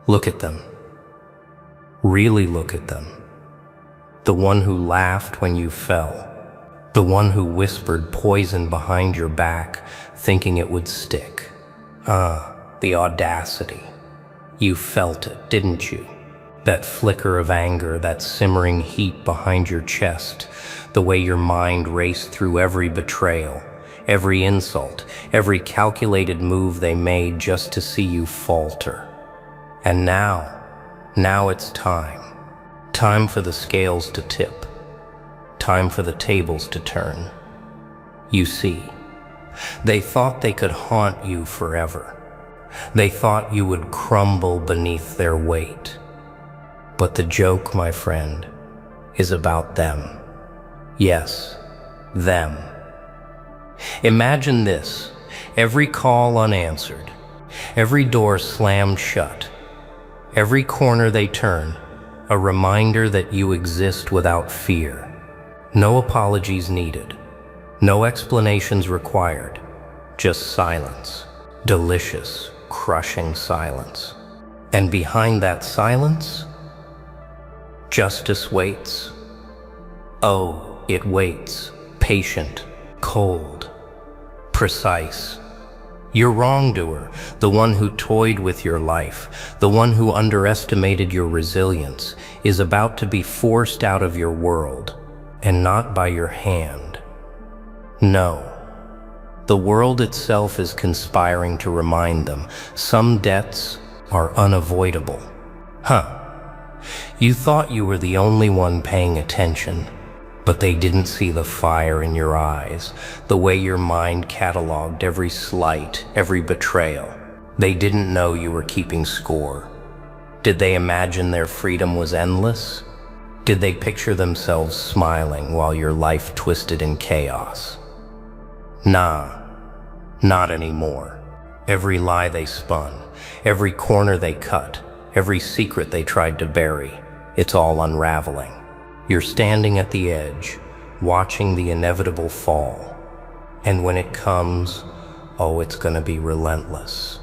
Look at them. Really look at them. The one who laughed when you fell. The one who whispered poison behind your back, thinking it would stick. The audacity. You felt it, didn't you? That flicker of anger, that simmering heat behind your chest, the way your mind raced through every betrayal, every insult, every calculated move they made just to see you falter. And now it's time. Time for the scales to tip. Time for the tables to turn. You see, they thought they could haunt you forever. They thought you would crumble beneath their weight. But the joke, my friend, is about them. Yes, them. Imagine this: every call unanswered, every door slammed shut, every corner they turn, a reminder that you exist without fear. No apologies needed, no explanations required, just silence, delicious, crushing silence. And behind that silence, justice waits. Oh, it waits, patient, cold, precise. Your wrongdoer, the one who toyed with your life, the one who underestimated your resilience, is about to be forced out of your world, and not by your hand. No. The world itself is conspiring to remind them some debts are unavoidable. You thought you were the only one paying attention, but they didn't see the fire in your eyes, the way your mind cataloged every slight, every betrayal. They didn't know you were keeping score. Did they imagine their freedom was endless? Did they picture themselves smiling while your life twisted in chaos? Nah, not anymore. Every lie they spun, every corner they cut, every secret they tried to bury, it's all unraveling. You're standing at the edge, watching the inevitable fall. And when it comes, oh, it's gonna be relentless.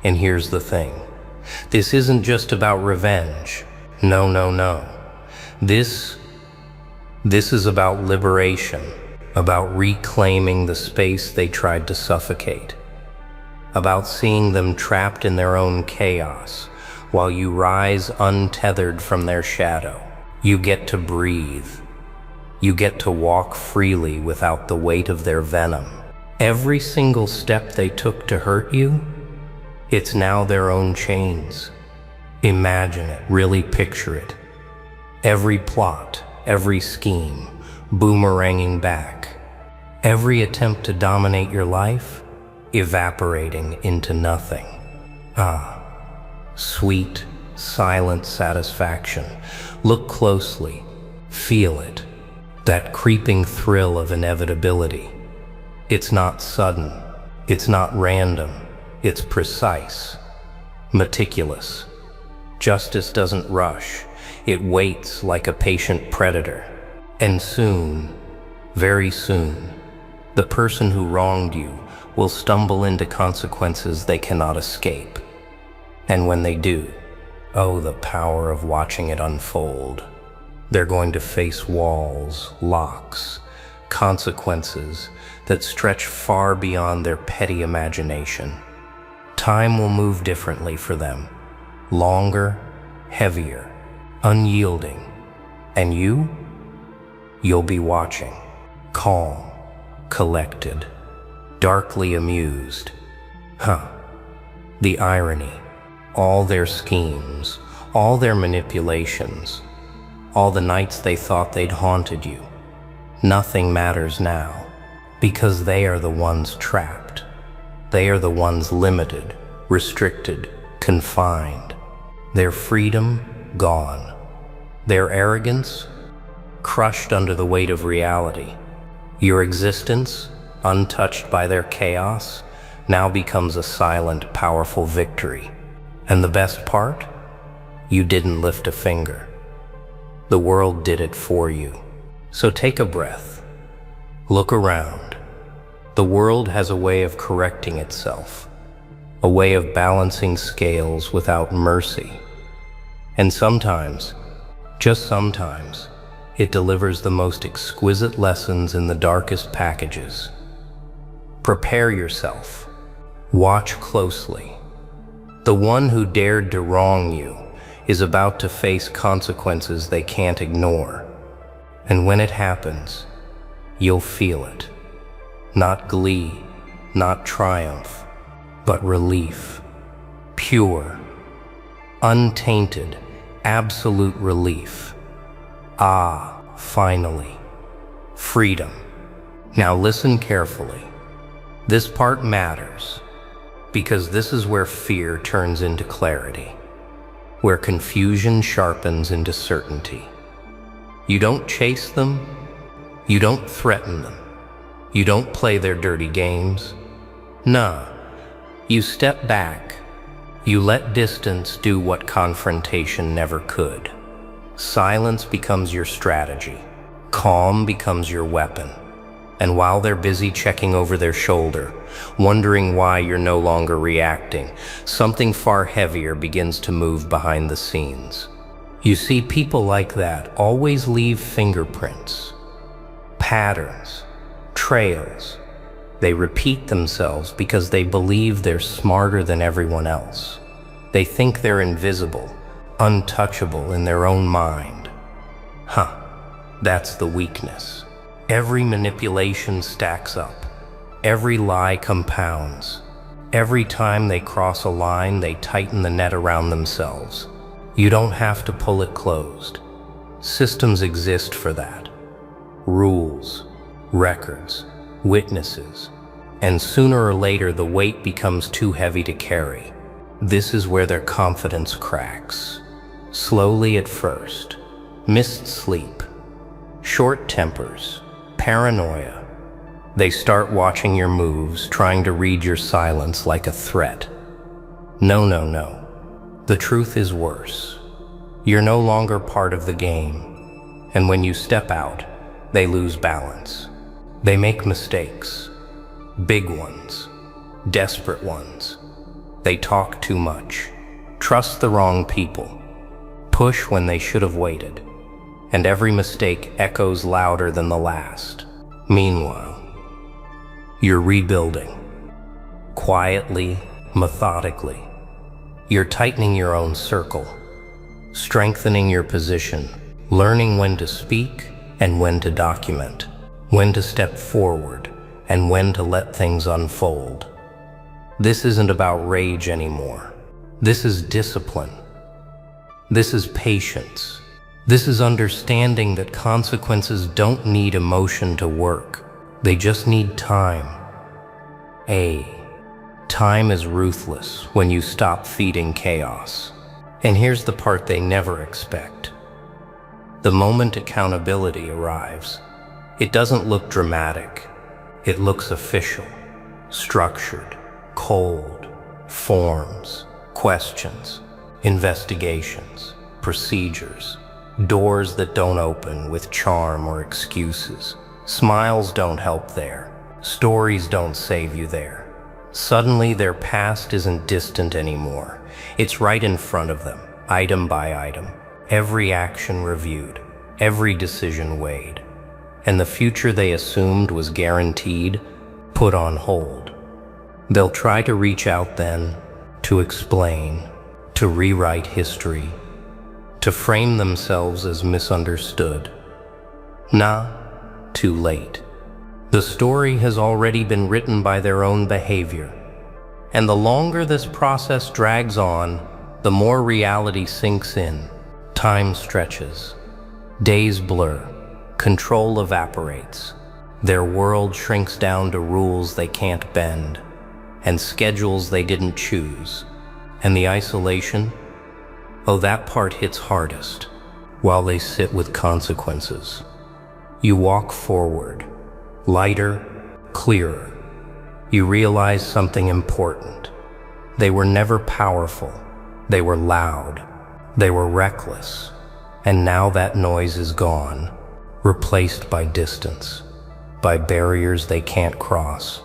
And here's the thing. This isn't just about revenge. No. This is about liberation, about reclaiming the space they tried to suffocate, about seeing them trapped in their own chaos, while you rise untethered from their shadow. You get to breathe. You get to walk freely without the weight of their venom. Every single step they took to hurt you, it's now their own chains. Imagine it, really picture it. Every plot, every scheme, boomeranging back. Every attempt to dominate your life, evaporating into nothing. Sweet, silent satisfaction. Look closely, feel it. That creeping thrill of inevitability. It's not sudden, it's not random, it's precise, meticulous. Justice doesn't rush, it waits like a patient predator. And soon, very soon, the person who wronged you will stumble into consequences they cannot escape. And when they do, oh, the power of watching it unfold. They're going to face walls, locks, consequences that stretch far beyond their petty imagination. Time will move differently for them. Longer, heavier, unyielding. And you'll be watching, calm, collected, darkly amused. The irony. All their schemes, all their manipulations, all the nights they thought they'd haunted you. Nothing matters now, because they are the ones trapped. They are the ones limited, restricted, confined. Their freedom gone. Their arrogance crushed under the weight of reality. Your existence, untouched by their chaos, now becomes a silent, powerful victory. And the best part? You didn't lift a finger. The world did it for you. So take a breath. Look around. The world has a way of correcting itself, a way of balancing scales without mercy. And sometimes, just sometimes, it delivers the most exquisite lessons in the darkest packages. Prepare yourself. Watch closely. The one who dared to wrong you is about to face consequences they can't ignore. And when it happens, you'll feel it. Not glee, not triumph, but relief. Pure, untainted, absolute relief. Ah, finally. Freedom. Now listen carefully. This part matters, because this is where fear turns into clarity, where confusion sharpens into certainty. You don't chase them, you don't threaten them, you don't play their dirty games. Nah, you step back, you let distance do what confrontation never could. Silence becomes your strategy, calm becomes your weapon. And while they're busy checking over their shoulder, wondering why you're no longer reacting, something far heavier begins to move behind the scenes. You see, people like that always leave fingerprints, patterns, trails. They repeat themselves because they believe they're smarter than everyone else. They think they're invisible, untouchable in their own mind. That's the weakness. Every manipulation stacks up. Every lie compounds. Every time they cross a line, they tighten the net around themselves. You don't have to pull it closed. Systems exist for that. Rules, records, witnesses. And sooner or later, the weight becomes too heavy to carry. This is where their confidence cracks. Slowly at first. Missed sleep. Short tempers. Paranoia. They start watching your moves, trying to read your silence like a threat. No. The truth is worse. You're no longer part of the game. And when you step out, they lose balance. They make mistakes. Big ones. Desperate ones. They talk too much. Trust the wrong people. Push when they should have waited. And every mistake echoes louder than the last. Meanwhile, you're rebuilding. Quietly, methodically. You're tightening your own circle, strengthening your position, learning when to speak and when to document, when to step forward and when to let things unfold. This isn't about rage anymore. This is discipline. This is patience. This is understanding that consequences don't need emotion to work. They just need time. Time is ruthless when you stop feeding chaos. And here's the part they never expect. The moment accountability arrives, it doesn't look dramatic. It looks official, structured, cold, forms, questions, investigations, procedures. Doors that don't open with charm or excuses. Smiles don't help there. Stories don't save you there. Suddenly, their past isn't distant anymore. It's right in front of them, item by item. Every action reviewed, every decision weighed. And the future they assumed was guaranteed, put on hold. They'll try to reach out then, to explain, to rewrite history, to frame themselves as misunderstood. Too late. The story has already been written by their own behavior. And the longer this process drags on, the more reality sinks in. Time stretches. Days blur. Control evaporates. Their world shrinks down to rules they can't bend, and schedules they didn't choose. And the isolation? Oh, that part hits hardest, while they sit with consequences. You walk forward, lighter, clearer. You realize something important. They were never powerful. They were loud. They were reckless. And now that noise is gone, replaced by distance, by barriers they can't cross,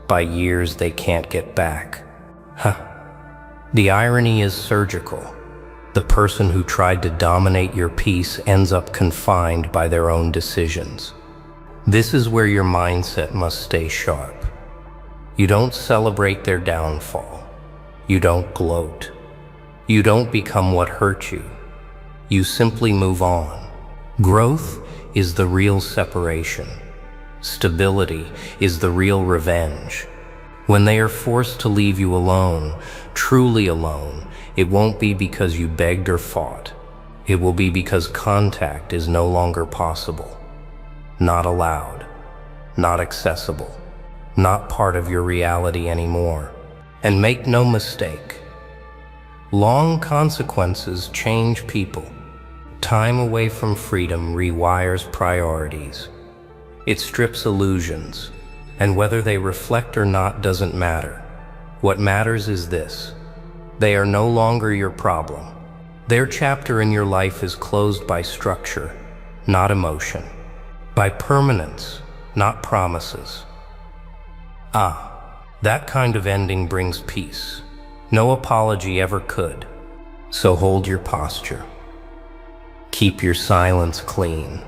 by years they can't get back. The irony is surgical. The person who tried to dominate your peace ends up confined by their own decisions. This is where your mindset must stay sharp. You don't celebrate their downfall. You don't gloat. You don't become what hurt you. You simply move on. Growth is the real separation. Stability is the real revenge. When they are forced to leave you alone, truly alone, it won't be because you begged or fought. It will be because contact is no longer possible. Not allowed, not accessible, not part of your reality anymore. And make no mistake, long consequences change people. Time away from freedom rewires priorities. It strips illusions, and whether they reflect or not doesn't matter. What matters is this: they are no longer your problem. Their chapter in your life is closed by structure, not emotion. By permanence, not promises. That kind of ending brings peace. No apology ever could. So hold your posture. Keep your silence clean.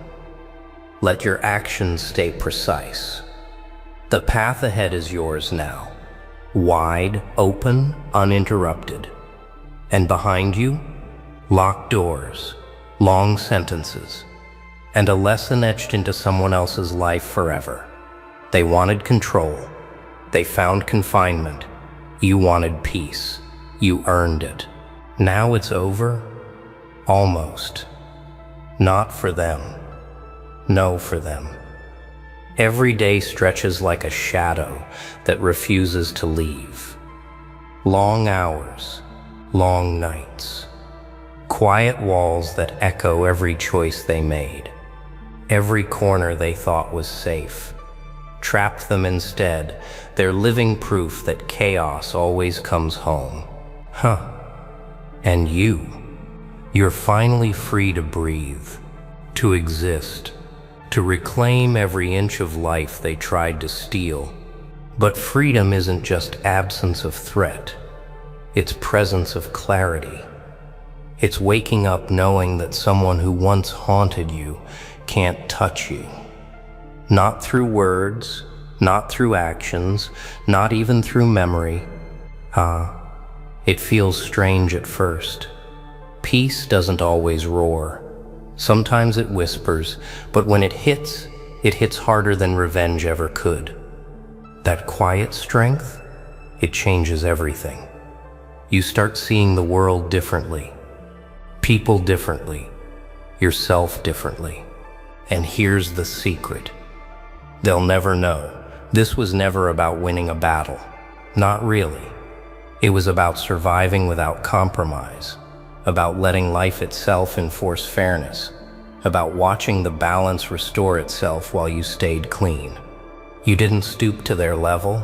Let your actions stay precise. The path ahead is yours now. Wide, open, uninterrupted. And behind you, locked doors, long sentences, and a lesson etched into someone else's life forever. They wanted control. They found confinement. You wanted peace. You earned it. Now it's over? Almost. Not for them. No for them. Every day stretches like a shadow that refuses to leave. Long hours, long nights. Quiet walls that echo every choice they made. Every corner they thought was safe. Trapped them instead. They're living proof that chaos always comes home. And you're finally free to breathe, to exist, to reclaim every inch of life they tried to steal. But freedom isn't just absence of threat. It's presence of clarity. It's waking up knowing that someone who once haunted you can't touch you. Not through words, not through actions, not even through memory. It feels strange at first. Peace doesn't always roar. Sometimes it whispers, but when it hits harder than revenge ever could. That quiet strength, it changes everything. You start seeing the world differently, people differently, yourself differently. And here's the secret. They'll never know. This was never about winning a battle. Not really. It was about surviving without compromise, about letting life itself enforce fairness, about watching the balance restore itself while you stayed clean. You didn't stoop to their level.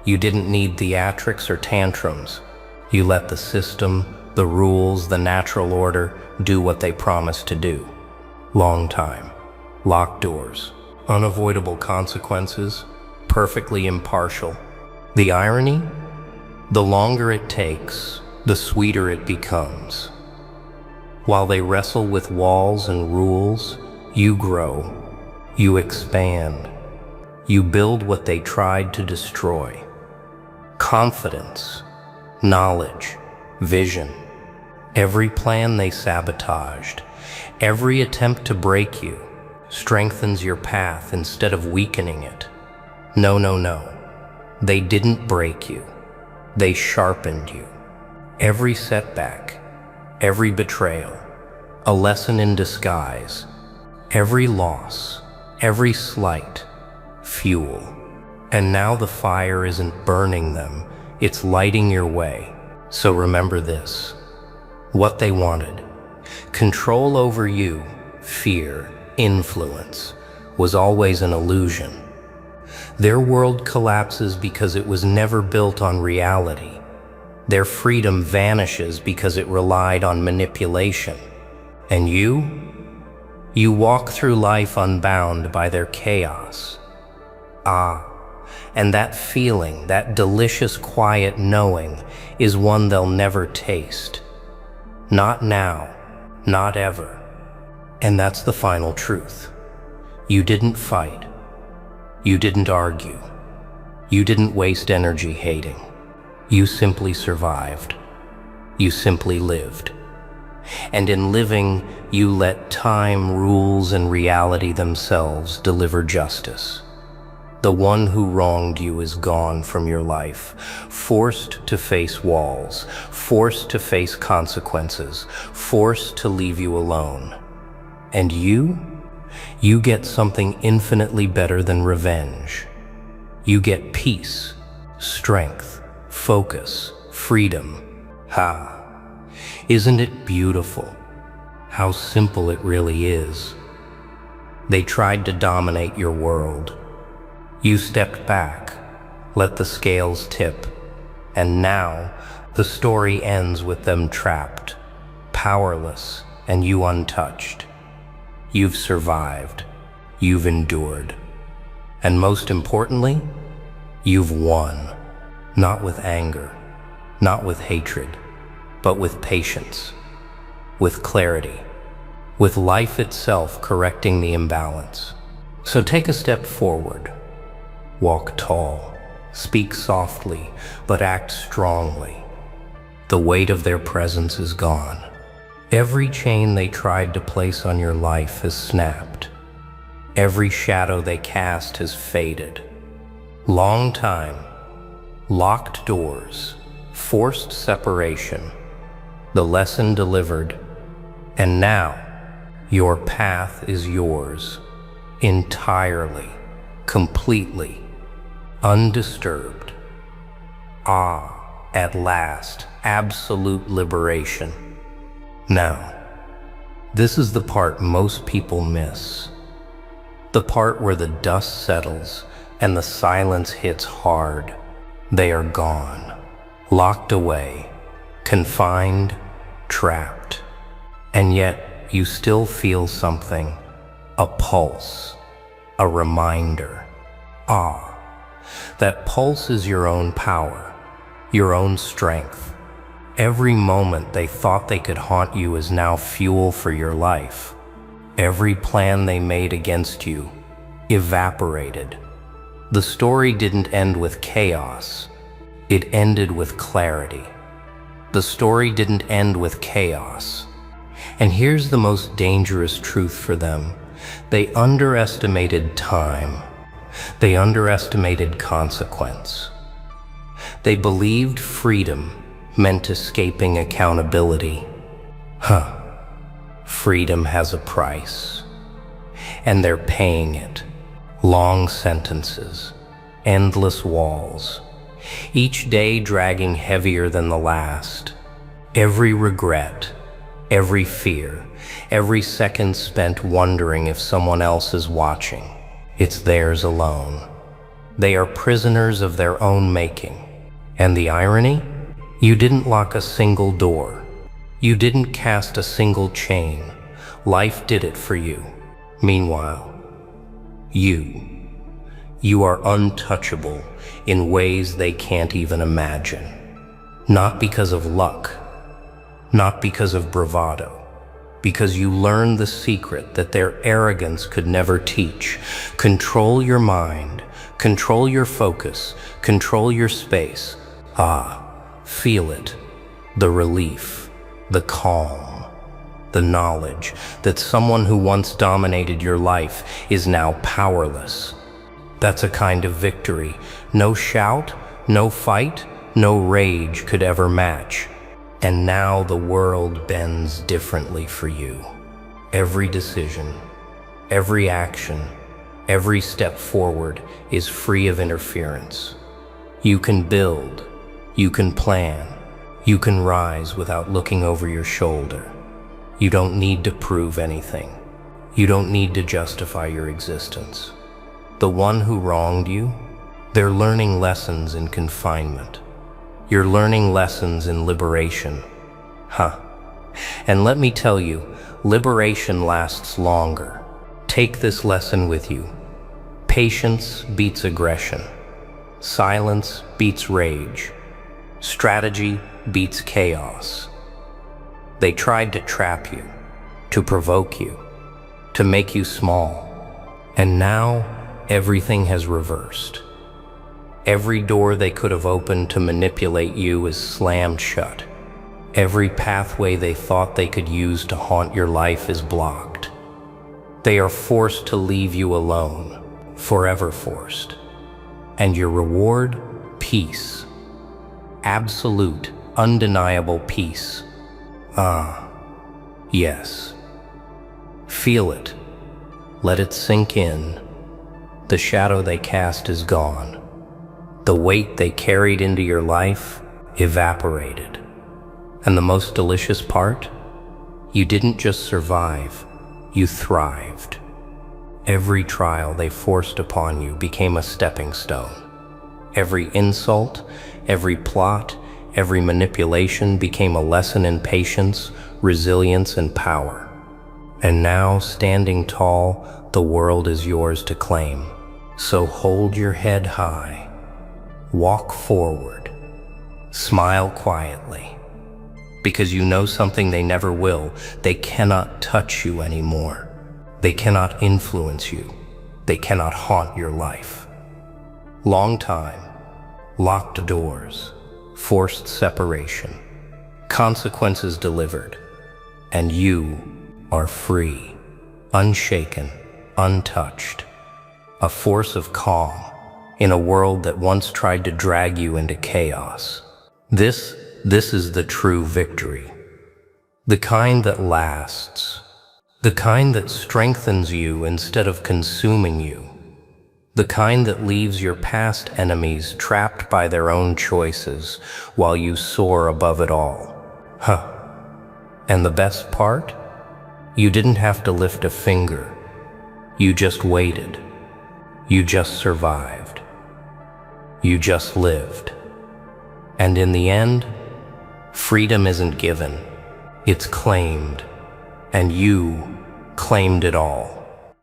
You didn't need theatrics or tantrums. You let the system, the rules, the natural order do what they promised to do. Long time. Locked doors, unavoidable consequences, perfectly impartial. The irony? The longer it takes, the sweeter it becomes. While they wrestle with walls and rules, you grow, you expand, you build what they tried to destroy. Confidence, knowledge, vision. Every plan they sabotaged, every attempt to break you, strengthens your path instead of weakening it. No. They didn't break you. They sharpened you. Every setback, every betrayal, a lesson in disguise. Every loss, every slight, fuel. And now the fire isn't burning them, it's lighting your way. So remember this: what they wanted, control over you, fear, influence, was always an illusion. Their world collapses because it was never built on reality. Their freedom vanishes because it relied on manipulation. And you walk through life unbound by their chaos. And that feeling, that delicious quiet knowing, is one they'll never taste. Not now, not ever. And that's the final truth. You didn't fight. You didn't argue. You didn't waste energy hating. You simply survived. You simply lived. And in living, you let time, rules, and reality themselves deliver justice. The one who wronged you is gone from your life, forced to face walls, forced to face consequences, forced to leave you alone. And you get something infinitely better than revenge. You get peace, strength, focus, freedom. Ha! Isn't it beautiful? How simple it really is. They tried to dominate your world. You stepped back, let the scales tip, and now the story ends with them trapped, powerless, and you untouched. You've survived. You've endured. And most importantly, you've won. Not with anger, not with hatred, but with patience, with clarity, with life itself correcting the imbalance. So take a step forward. Walk tall, speak softly, but act strongly. The weight of their presence is gone. Every chain they tried to place on your life has snapped. Every shadow they cast has faded. Long time, locked doors, forced separation, the lesson delivered, and now your path is yours, entirely, completely, undisturbed. Ah, at last, absolute liberation. Now, this is the part most people miss. The part where the dust settles and the silence hits hard. They are gone, locked away, confined, trapped. And yet you still feel something, a pulse, a reminder. Ah, that pulse is your own power, your own strength. Every moment they thought they could haunt you is now fuel for your life. Every plan they made against you evaporated. The story didn't end with chaos. It ended with clarity. The story didn't end with chaos. And here's the most dangerous truth for them. They underestimated time. They underestimated consequence. They believed freedom meant escaping accountability. Freedom has a price. And they're paying it. Long sentences, endless walls, each day dragging heavier than the last. Every regret, every fear, every second spent wondering if someone else is watching. It's theirs alone. They are prisoners of their own making. And the irony? You didn't lock a single door. You didn't cast a single chain. Life did it for you. Meanwhile, you are untouchable in ways they can't even imagine. Not because of luck, not because of bravado, because you learned the secret that their arrogance could never teach. Control your mind, control your focus, control your space. Feel it, the relief, the calm, the knowledge that someone who once dominated your life is now powerless. That's a kind of victory no shout, no fight, no rage could ever match. And now the world bends differently for you. Every decision, every action, every step forward is free of interference. You can build, you can plan, you can rise without looking over your shoulder. You don't need to prove anything. You don't need to justify your existence. The one who wronged you, they're learning lessons in confinement. You're learning lessons in liberation. And let me tell you, liberation lasts longer. Take this lesson with you. Patience beats aggression. Silence beats rage. Strategy beats chaos. They tried to trap you, to provoke you, to make you small. And now, everything has reversed. Every door they could have opened to manipulate you is slammed shut. Every pathway they thought they could use to haunt your life is blocked. They are forced to leave you alone, forever forced. And your reward? Peace. Absolute, undeniable peace. Yes. Feel it. Let it sink in. The shadow they cast is gone. The weight they carried into your life evaporated. And the most delicious part? You didn't just survive, you thrived. Every trial they forced upon you became a stepping stone. Every insult, every plot, every manipulation became a lesson in patience, resilience, and power. And now, standing tall, the world is yours to claim. So hold your head high. Walk forward. Smile quietly. Because you know something they never will. They cannot touch you anymore. They cannot influence you. They cannot haunt your life. Long time, locked doors, forced separation, consequences delivered, and you are free, unshaken, untouched, a force of calm in a world that once tried to drag you into chaos. This is the true victory, the kind that lasts, the kind that strengthens you instead of consuming you, the kind that leaves your past enemies trapped by their own choices while you soar above it all. And the best part? You didn't have to lift a finger. You just waited. You just survived. You just lived. And in the end, freedom isn't given. It's claimed. And you claimed it all.